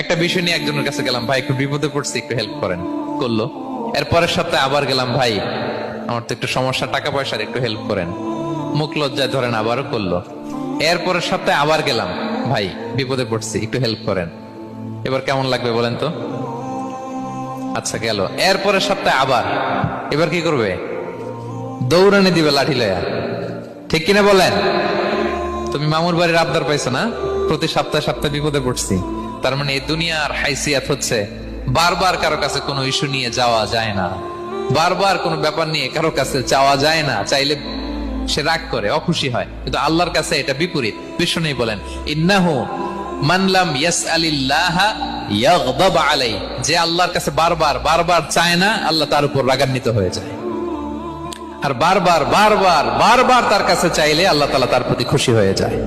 একটা বিষয় নিয়ে একজনের কাছে গেলাম, ভাই একটু বিপদে পড়ছি, একটু হেল্প করেন, করলো। এর পরের সপ্তাহে আবার গেলাম, ভাই আমার তো একটু সমস্যা, টাকা পয়সার, একটু হেল্প করেন। মুখ লজ্জায় ধরেন, আবারও করলো। এর পরের সপ্তাহে আবার গেলাম, ভাই বিপদে পড়ছি, একটু হেল্প করেন। এবার কেমন লাগবে বলেন তো? আচ্ছা গেল। এর পরের সপ্তাহে আবার, এবার কি করবে? দৌড়ানি দিবে লাঠি লয়া, ঠিক কিনা বলেন? তুমি মামুর বাড়ির আবদার পাইছো না, প্রতি সপ্তাহে সপ্তাহে বিপদে পড়ছি। তার মানে এই দুনিয়ার হাইসিয়াত হচ্ছে বারবার কারো কাছে কোনো ইস্যু নিয়ে যাওয়া যায় না, বারবার কোনো ব্যাপার নিয়ে কারো কাছে চাওয়া যায় না। চাইলে সে রাগ করে, অখুশি হয়, কিন্তু আল্লাহর কাছে এটা বিপরীত। বিষ্ণু নেই বলেন, ইন্নাহু মান লাম ইয়াসআলিল্লাহ ইয়াগদাব আলাইহি, যে আল্লাহর কাছে বারবার বারবার চায় না, আল্লাহ তার উপর রাগান্বিত হয়ে যায়। আর বারবার বারবার বারবার তার কাছে চাইলে আল্লাহ তাআলা তার প্রতি খুশি হয়ে যায়।